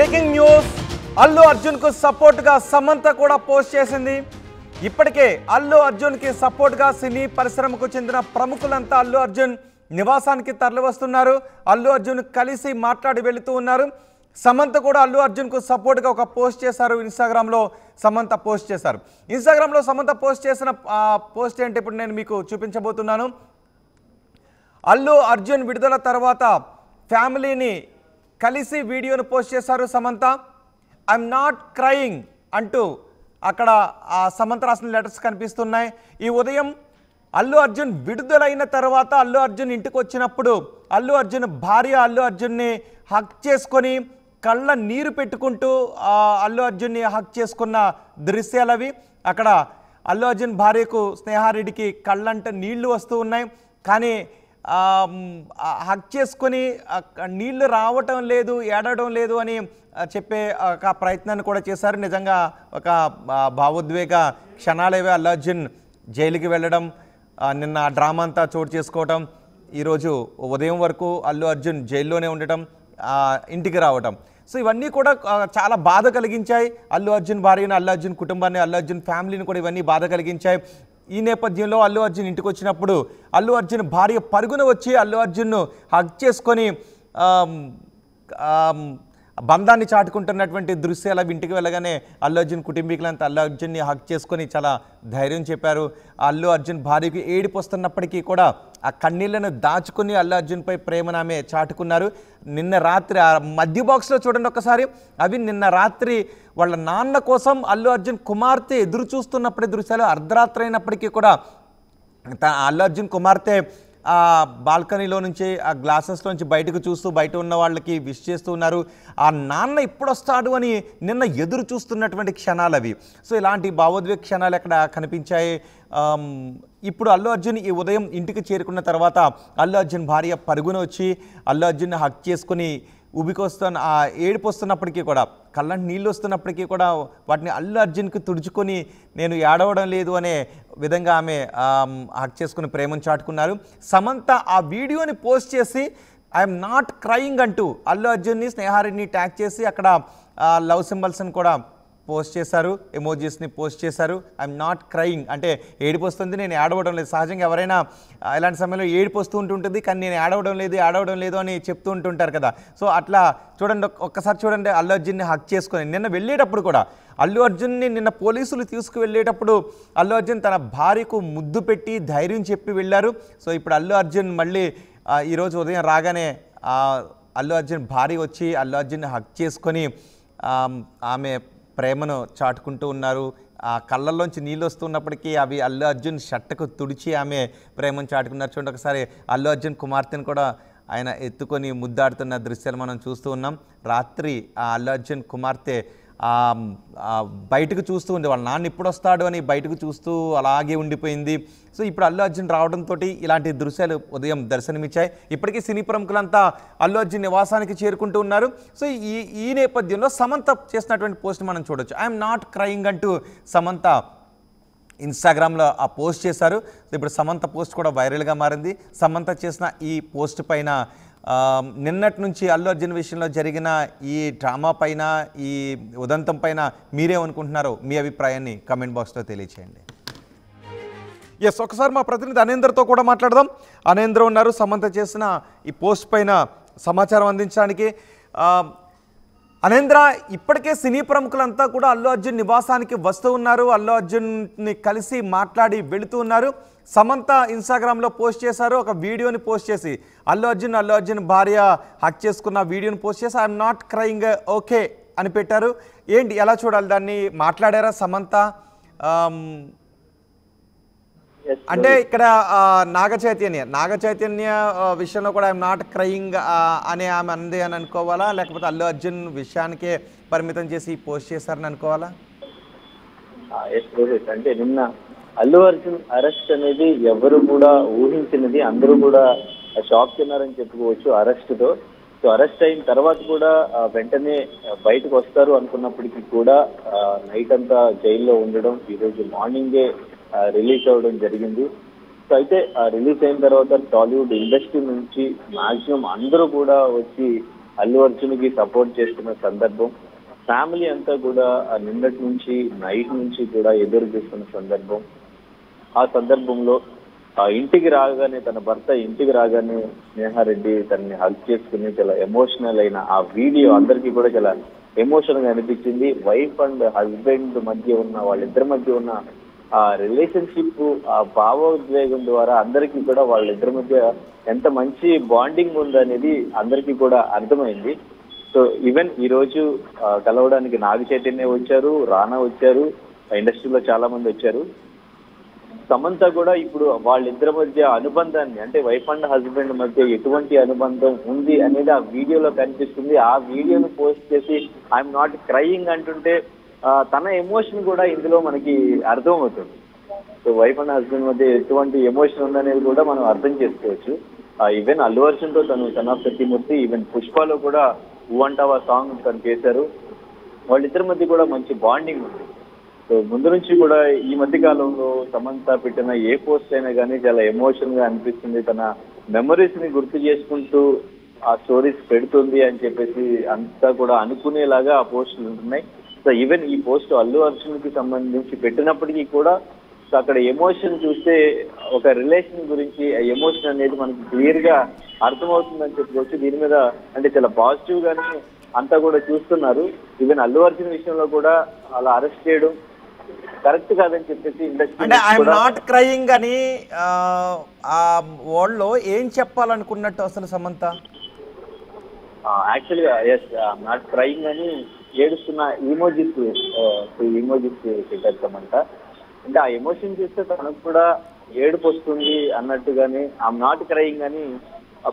Breaking news, Allu Arjun కు support గా సమంత కూడా పోస్ట్ చేసింది. ఇప్పటికే అల్లు అర్జున్ కి సపోర్ట్ గా సినీ పరిశ్రమకు చెందిన ప్రముఖులంతా అల్లు అర్జున్ నివాసానికి తరలి వస్తున్నారు. అల్లు అర్జున్ కలిసి మాట్లాడి వెళుతూ ఉన్నారు. సమంత కూడా అల్లు అర్జున్ కు సపోర్ట్ గా ఒక పోస్ట్ చేశారు. ఇన్స్టాగ్రామ్ లో సమంత పోస్ట్ చేశారు. ఇన్స్టాగ్రామ్ లో సమంత పోస్ట్ చేసిన పోస్ట్ ఏంటి ఇప్పుడు నేను మీకు చూపించబోతున్నాను. అల్లు అర్జున్ విడుదల తర్వాత ఫ్యామిలీని కలిసి వీడియోను పోస్ట్ చేశారు సమంత. ఐఎమ్ నాట్ క్రయింగ్ అంటూ అక్కడ ఆ సమంత రాసిన లెటర్స్ కనిపిస్తున్నాయి. ఈ ఉదయం అల్లు అర్జున్ విడుదలైన తర్వాత అల్లు అర్జున్ ఇంటికి వచ్చినప్పుడు అల్లు అర్జున్ భార్య అల్లు అర్జున్ని హక్ చేసుకొని కళ్ళ నీరు పెట్టుకుంటూ అల్లు అర్జున్ని హక్ చేసుకున్న దృశ్యాలు అవి. అక్కడ అల్లు అర్జున్ భార్యకు స్నేహారెడ్డికి కళ్ళంట నీళ్లు వస్తూ ఉన్నాయి. కానీ హక్ చేసుకొని నీళ్లు రావటం లేదు, ఏడవడం లేదు అని చెప్పే ఒక ప్రయత్నాన్ని కూడా చేశారు. నిజంగా ఒక భావోద్వేగ క్షణాలేవే. అల్లు అర్జున్ జైలుకి వెళ్ళడం, నిన్న డ్రామా అంతా చోటు చేసుకోవటం, ఈరోజు ఉదయం వరకు అల్లు అర్జున్ జైల్లోనే ఉండటం, ఇంటికి రావటం. సో ఇవన్నీ కూడా చాలా బాధ కలిగించాయి. అల్లు అర్జున్ భార్యను, అల్లు అర్జున్ కుటుంబాన్ని, అల్లు అర్జున్ ఫ్యామిలీని కూడా ఇవన్నీ బాధ కలిగించాయి. ఈ నేపథ్యంలో అల్లు అర్జున్ ఇంటికి వచ్చినప్పుడు అల్లు అర్జున్ భార్య పరుగున వచ్చి అల్లు అర్జున్ను హగ్ చేసుకొని బంధాన్ని చాటుకుంటున్నటువంటి దృశ్యాలు ఇంటికి వెళ్ళగానే అల్లు అర్జున్ కుటుంబీకులంతా అల్లు అర్జున్ని హక్ చేసుకొని చాలా ధైర్యం చెప్పారు. అల్లు అర్జున్ భార్యకి ఏడుపు వస్తున్నప్పటికీ కూడా ఆ కన్నీళ్లను దాచుకుని అల్లు అర్జున్పై ప్రేమను ఆమె చాటుకున్నారు. నిన్న రాత్రి ఆ మధ్య బాక్స్లో చూడండి ఒకసారి, అవి నిన్న రాత్రి వాళ్ళ నాన్న కోసం అల్లు అర్జున్ కుమార్తె ఎదురు చూస్తున్నప్పటి దృశ్యాలు. అర్ధరాత్రి అయినప్పటికీ కూడా అల్లు అర్జున్ కుమార్తె ఆ బాల్కనీలో నుంచి ఆ గ్లాసెస్లో నుంచి బయటకు చూస్తూ బయట ఉన్న వాళ్ళకి విష్ చేస్తూ ఉన్నారు. ఆ నాన్న ఇప్పుడు వస్తాడు అని నిన్న ఎదురు చూస్తున్నటువంటి క్షణాలు అవి. సో ఇలాంటి భావోద్వేగ క్షణాలు అక్కడ కనిపించాయి. ఇప్పుడు అల్లు అర్జున్ ఈ ఉదయం ఇంటికి చేరుకున్న తర్వాత అల్లు అర్జున్ భార్య పరుగున వచ్చి అల్లు అర్జున్ని హక్ చేసుకుని ఉబికొస్తున్న ఆ ఏడుపు వస్తున్నప్పటికీ కూడా, కళ్ళంటి నీళ్ళు వస్తున్నప్పటికీ కూడా వాటిని అల్లు అర్జున్కి తుడుచుకొని నేను ఏడవడం లేదు అనే విధంగా ఆమె హక్ చేసుకుని ప్రేమను చాటుకున్నారు. సమంత ఆ వీడియోని పోస్ట్ చేసి ఐఎమ్ నాట్ క్రయింగ్ అంటూ అల్లు అర్జున్ని, స్నేహారెడ్డిని ట్యాగ్ చేసి అక్కడ లవ్ సింబల్స్ని కూడా పోస్ట్ చేశారు, ఎమోజీస్ని పోస్ట్ చేశారు. ఐఎమ్ నాట్ క్రయింగ్ అంటే ఏడుపు వస్తుంది, నేను ఏడవడం లేదు. సహజంగా ఎవరైనా ఇలాంటి సమయంలో ఏడుపు వస్తూ ఉంటుంటుంది, కానీ నేను ఏడవడం లేదు అని చెప్తూ ఉంటుంటారు కదా. సో అట్లా చూడండి, ఒక్కసారి చూడండి అల్లు అర్జున్ని హక్ చేసుకొని. నిన్న వెళ్ళేటప్పుడు కూడా అల్లు అర్జున్ని నిన్న పోలీసులు తీసుకువెళ్ళేటప్పుడు అల్లు అర్జున్ తన భార్యకు ముద్దు పెట్టి ధైర్యం చెప్పి వెళ్ళారు. సో ఇప్పుడు అల్లు అర్జున్ మళ్ళీ ఈరోజు ఉదయం రాగానే అల్లు అర్జున్ భార్య వచ్చి అల్లు అర్జున్ని హక్ చేసుకొని ఆమె ప్రేమను చాటుకుంటూ ఉన్నారు. ఆ కళ్ళల్లోంచి నీళ్ళు వస్తున్నప్పటికీ అవి అల్లు అర్జున్ షర్ట్కు తుడిచి ఆమె ప్రేమను చాటుకున్నారు. చూడండి ఒకసారి అల్లు అర్జున్ కుమార్తెను కూడా ఆయన ఎత్తుకొని ముద్దాడుతున్న దృశ్యాలు మనం చూస్తూ ఉన్నాం. రాత్రి ఆ అల్లు అర్జున్ కుమార్తె బయటకు చూస్తూ ఉంది, వాళ్ళ నాన్న ఇప్పుడు వస్తాడు అని బయటకు చూస్తూ అలాగే ఉండిపోయింది. సో ఇప్పుడు అల్లు అర్జున్ రావడంతో ఇలాంటి దృశ్యాలు ఉదయం దర్శనమిచ్చాయి. ఇప్పటికీ సినీ ప్రముఖులంతా అల్లు అర్జున్ నివాసానికి చేరుకుంటూ ఉన్నారు. సో ఈ నేపథ్యంలో సమంత చేసినటువంటి పోస్ట్ మనం చూడొచ్చు. ఐఎమ్ నాట్ క్రయింగ్ అంటూ సమంత ఇన్స్టాగ్రామ్లో ఆ పోస్ట్ చేశారు. ఇప్పుడు సమంత పోస్ట్ కూడా వైరల్గా మారింది. సమంత చేసిన ఈ పోస్ట్ పైన నిన్నటి నుంచి అల్లు అర్జున్ విషయంలో జరిగిన ఈ డ్రామా పైన, ఈ ఉదంతం పైన మీరేమనుకుంటున్నారో మీ అభిప్రాయాన్ని కామెంట్ బాక్స్లో తెలియచేయండి. ఎస్, ఒకసారి మా ప్రతినిధి అనేంద్రతో కూడా మాట్లాడదాం. అనేంద్ర ఉన్నారు సమంత చేసిన ఈ పోస్ట్ పైన సమాచారం అందించడానికి. అనేంద్ర, ఇప్పటికే సినీ ప్రముఖులంతా కూడా అల్లు అర్జున్ నివాసానికి వస్తూ ఉన్నారు, అల్లు అర్జున్ని కలిసి మాట్లాడి వెళుతూ ఉన్నారు. సమంత ఇన్స్టాగ్రామ్లో పోస్ట్ చేశారు, ఒక వీడియోని పోస్ట్ చేసి అల్లు అర్జున్ భార్య హక్ చేసుకున్న వీడియోని పోస్ట్ చేసి ఐఎమ్ నాట్ క్రయింగ్ ఓకే అని పెట్టారు. ఏంటి, ఎలా చూడాలి దాన్ని? మాట్లాడారా సమంత? అంటే ఇక్కడ నాగ చైతన్య విషయంలో కూడా ఐఎమ్ నాట్ క్రయింగ్ అనే ఆమె అంది అని అనుకోవాలా, లేకపోతే అల్లు అర్జున్ విషయానికే పరిమితం చేసి పోస్ట్ చేశారని అనుకోవాలా? అంటే నిన్న అల్లు అర్జున్ అరెస్ట్ అనేది ఎవరు కూడా ఊహించినది, అందరూ కూడా షాక్ తిన్నారని చెప్పుకోవచ్చు అరెస్ట్తో. సో అరెస్ట్ అయిన తర్వాత కూడా వెంటనే బయటకు వస్తారు అనుకున్నప్పటికీ కూడా నైట్ అంతా జైల్లో ఉండడం, ఈరోజు మార్నింగే రిలీజ్ అవ్వడం జరిగింది. సో అయితే రిలీజ్ అయిన తర్వాత టాలీవుడ్ ఇండస్ట్రీ నుంచి మాక్సిమం అందరూ కూడా వచ్చి అల్లు అర్జున్కి సపోర్ట్ చేస్తున్న సందర్భం, ఫ్యామిలీ అంతా కూడా నిన్నటి నుంచి నైట్ నుంచి కూడా ఎదురు చూస్తున్న సందర్భం. ఆ సందర్భంలో ఇంటికి రాగానే తన భర్త ఇంటికి రాగానే స్నేహారెడ్డి తనని హగ్ చేసుకుని చాలా ఎమోషనల్ అయిన ఆ వీడియో అందరికీ కూడా చాలా ఎమోషనల్ గా అనిపించింది. వైఫ్ అండ్ హస్బెండ్ మధ్య ఉన్న వాళ్ళిద్దరి మధ్య ఉన్న ఆ రిలేషన్షిప్, ఆ భావోద్వేగం ద్వారా అందరికీ కూడా వాళ్ళిద్దరి మధ్య ఎంత మంచి బాండింగ్ ఉందనేది అందరికీ కూడా అర్థమైంది. సో ఈవెన్ ఈ రోజు కలవడానికి నాగ చైతన్య వచ్చారు, రానా వచ్చారు, ఇండస్ట్రీలో చాలా మంది వచ్చారు. సమంత కూడా ఇప్పుడు వాళ్ళిద్దరి మధ్య అనుబంధాన్ని, అంటే వైఫ్ అండ్ హస్బెండ్ మధ్య ఎటువంటి అనుబంధం ఉంది అనేది ఆ వీడియోలో కనిపిస్తుంది. ఆ వీడియోను పోస్ట్ చేసి ఐఎమ్ నాట్ క్రయింగ్ అంటుంటే తన ఎమోషన్ కూడా ఇందులో మనకి అర్థం అవుతుంది. సో వైఫ్ అండ్ హస్బెండ్ మధ్య ఎటువంటి ఎమోషన్ ఉందనేది కూడా మనం అర్థం చేసుకోవచ్చు. ఈవెన్ అల్లు అర్జున్ తో తను సన్ ఆఫ్ సత్యమూర్తి, ఈవెన్ పుష్పలో కూడా ఊ అంటావా సాంగ్ తను చేశారు. వాళ్ళిద్దరి మధ్య కూడా మంచి బాండింగ్ ఉంది. సో ముందు నుంచి కూడా ఈ మధ్య కాలంలో సమంత పెట్టిన ఏ పోస్ట్ అయినా కానీ చాలా ఎమోషన్ గా అనిపిస్తుంది. తన మెమరీస్ ని గుర్తు చేసుకుంటూ ఆ స్టోరీస్ పెడుతుంది అని చెప్పేసి అంతా కూడా అనుకునేలాగా ఆ పోస్టులు ఉంటున్నాయి. సో ఈవెన్ ఈ పోస్ట్ అల్లు అర్జున్ కి సంబంధించి పెట్టినప్పటికీ కూడా సో అక్కడ ఎమోషన్ చూస్తే ఒక రిలేషన్ గురించి ఎమోషన్ అనేది మనకి క్లియర్ గా అర్థమవుతుందని చెప్పుకోవచ్చు. దీని మీద అంటే చాలా పాజిటివ్ గానే అంతా కూడా చూస్తున్నారు. ఈవెన్ అల్లు అర్జున్ విషయంలో కూడా అలా అరెస్ట్ చేయడం కరెక్ట్ కాదని చెప్పేసి ఇండస్ట్రీ అంటే ఐఎమ్ నాట్ క్రయింగ్ అని ఆ వర్డ్ లో ఏం చెప్పాలనుకున్నట్టు అసలు సమంత? యాక్చువల్గా ఎస్ నాట్ క్రయింగ్ అని ఏడుస్తున్న ఇమోజిస్ పెట్టారు సమంత. అంటే ఆ ఎమోషన్ చూస్తే తనకు కూడా ఏడుపు వస్తుంది అన్నట్టుగానే ఐఎమ్ నాట్ క్రయింగ్ అని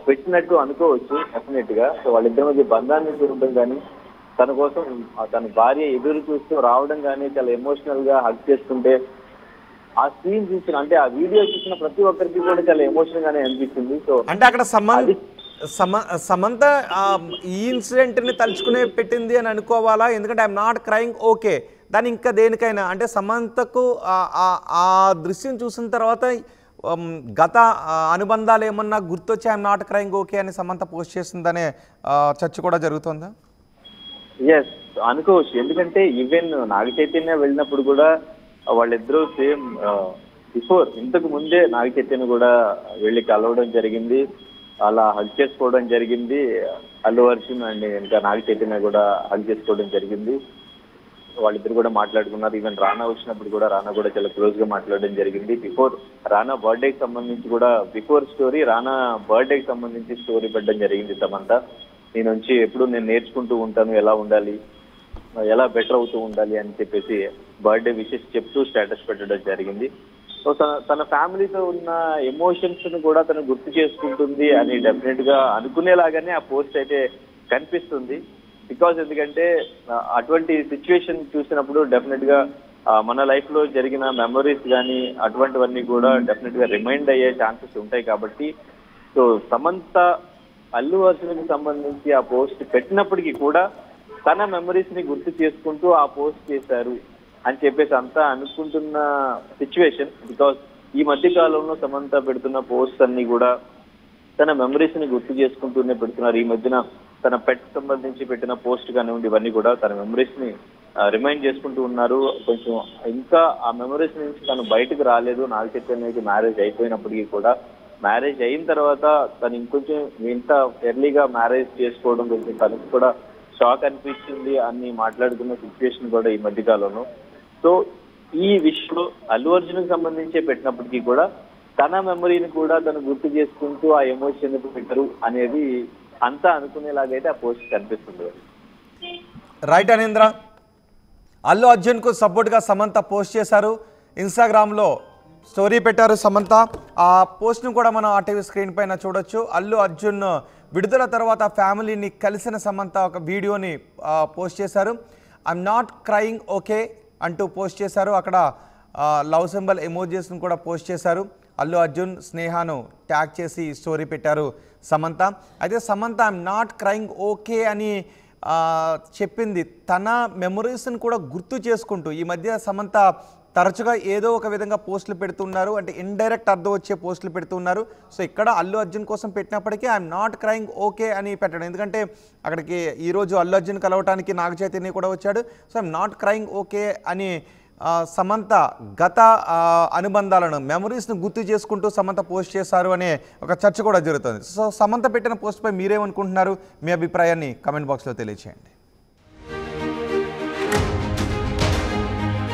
పెట్టినట్టు అనుకోవచ్చు డెఫినెట్ గా. సో వాళ్ళిద్దరి మధ్య బంధాన్ని చూడడం కానీ, తన కోసం తన భార్య ఎదురు చూస్తూ రావడం కానీ చాలా ఎమోషనల్ గా హగ్ చేసుకుంటే ఆ సీన్ చూసిన, అంటే ఆ వీడియో చూసిన ప్రతి ఒక్కరికి కూడా చాలా ఎమోషనల్ గానే అనిపించింది. సో అంటే అక్కడ సమంత ఈ ఇన్సిడెంట్ ని తలుచుకునే పెట్టింది అని అనుకోవాలా? ఎందుకంటే ఐఎమ్ నాట్ క్రయింగ్ ఓకే, దాని ఇంకా దేనికైనా అంటే సమంతకు ఆ దృశ్యం చూసిన తర్వాత గత అనుబంధాలు ఏమన్నా గుర్తొచ్చి ఐఎమ్ నాట్ క్రయింగ్ ఓకే అని సమంత పోస్ట్ చేసిందనే చర్చ కూడా జరుగుతుందా? ఎస్ అనుకోవచ్చు. ఎందుకంటే ఈవెన్ నాగ చైతన్య వెళ్ళినప్పుడు కూడా వాళ్ళిద్దరూ సేమ్ బిఫోర్ ఇంతకు ముందే నాగ చైతన్య కూడా వెళ్ళి కలవడం జరిగింది, అలా హగ్ చేసుకోవడం జరిగింది. అల్లు అర్జున్ అండ్ ఇంకా నాగ చైతన్య కూడా హగ్ చేసుకోవడం జరిగింది. వాళ్ళిద్దరు కూడా మాట్లాడుకున్నారు. ఈవెన్ రానా వచ్చినప్పుడు కూడా రానా కూడా చాలా క్లోజ్ గా మాట్లాడడం జరిగింది. బిఫోర్ రానా బర్త్డేకి సంబంధించి కూడా బిఫోర్ స్టోరీ రానా బర్త్డేకి సంబంధించి స్టోరీ పెట్టడం జరిగింది సమంత. నేను వచ్చి ఎప్పుడు నేను నేర్చుకుంటూ ఉంటాను ఎలా ఉండాలి, ఎలా బెటర్ అవుతూ ఉండాలి అని చెప్పేసి బర్త్డే విషెస్ చెప్తూ స్టేటస్ పెట్టడం జరిగింది. సో తన ఫ్యామిలీతో ఉన్న ఎమోషన్స్ ను కూడా తను గుర్తు చేసుకుంటుంది అని డెఫినెట్ గా అనుకునేలాగానే ఆ పోస్ట్ అయితే కనిపిస్తుంది. బికాజ్ ఎందుకంటే అటువంటి సిచ్యువేషన్ చూసినప్పుడు డెఫినెట్ గా మన లైఫ్ లో జరిగిన మెమరీస్ కానీ అటువంటివన్నీ కూడా డెఫినెట్ గా రిమైండ్ అయ్యే ఛాన్సెస్ ఉంటాయి. కాబట్టి సో సమంత అల్లు అర్జున్ కి సంబంధించి ఆ పోస్ట్ పెట్టినప్పటికీ కూడా తన మెమరీస్ ని గుర్తు చేసుకుంటూ ఆ పోస్ట్ చేశారు అని చెప్పేసి అంతా అనుకుంటున్న సిచ్యువేషన్. బికాస్ ఈ మధ్య కాలంలో సమంత పెడుతున్న పోస్ట్ అన్ని కూడా తన మెమరీస్ ని గుర్తు చేసుకుంటూనే పెడుతున్నారు. ఈ మధ్యన తన పెట్ సంబంధించి పెట్టిన పోస్ట్ కానివ్వండి, ఇవన్నీ కూడా తన మెమరీస్ ని రిమైండ్ చేసుకుంటూ ఉన్నారు. కొంచెం ఇంకా ఆ మెమరీస్ నుంచి తను బయటకు రాలేదు. నాగ చైతన్యకి మ్యారేజ్ అయిపోయినప్పటికీ కూడా మ్యారేజ్ అయిన తర్వాత తను ఇంకొంచెం ఇంత ఎర్లీగా మ్యారేజ్ చేసుకోవడం కొంచెం తనకు కూడా షాక్ అనిపించింది అని మాట్లాడుతున్న సిచ్యువేషన్ కూడా ఈ మధ్య కాలంలో. సో ఈ విషయంలో అల్లు అర్జున్ కి సంబంధించే పెట్టినప్పటికీ కూడా తన మెమరీని కూడా తను గుర్తు చేసుకుంటూ ఆ ఎమోషన్ పెట్టరు అనేది అంతా అనుకునేలాగైతే ఆ పోస్ట్ కనిపిస్తుంది. రైట్ అనేంద్ర, అల్లు అర్జున్ కు సపోర్ట్ గా సమంత పోస్ట్ చేశారు, ఇన్స్టాగ్రామ్ లో స్టోరీ పెట్టారు సమంత. ఆ పోస్ట్ను కూడా మనం ఆర్టీవీ స్క్రీన్ పైన చూడొచ్చు. అల్లు అర్జున్ విడుదల తర్వాత ఫ్యామిలీని కలిసిన సమంత ఒక వీడియోని పోస్ట్ చేశారు. ఐఎమ్ నాట్ క్రయింగ్ ఓకే అంటూ పోస్ట్ చేశారు. అక్కడ లవ్ సింబల్ ఎమోజీస్ను కూడా పోస్ట్ చేశారు. అల్లు అర్జున్ స్నేహాను ట్యాగ్ చేసి స్టోరీ పెట్టారు సమంత. అయితే Samantha I'm not crying okay అని చెప్పింది తన మెమరీస్ని కూడా గుర్తు చేసుకుంటూ. ఈ మధ్య సమంత తరచుగా ఏదో ఒక విధంగా పోస్టులు పెడుతున్నారు, అంటే ఇండైరెక్ట్ అర్థం వచ్చే పోస్టులు పెడుతున్నారు. సో ఇక్కడ అల్లు అర్జున్ కోసం పెట్టినప్పటికీ ఐఎమ్ నాట్ క్రైంగ్ ఓకే అని పెట్టడం, ఎందుకంటే అక్కడికి ఈరోజు అల్లు అర్జున్ కలవటానికి నాగ చైతన్య కూడా వచ్చాడు. So I'm not crying okay అని సమంత గత అనుబంధాలను, మెమరీస్ను గుర్తు చేసుకుంటూ సమంత పోస్ట్ చేశారు అనే ఒక చర్చ కూడా జరుగుతుంది. సో సమంత పెట్టిన పోస్ట్పై మీరేమనుకుంటున్నారు? మీ అభిప్రాయాన్ని కామెంట్ బాక్స్లో తెలియజేయండి.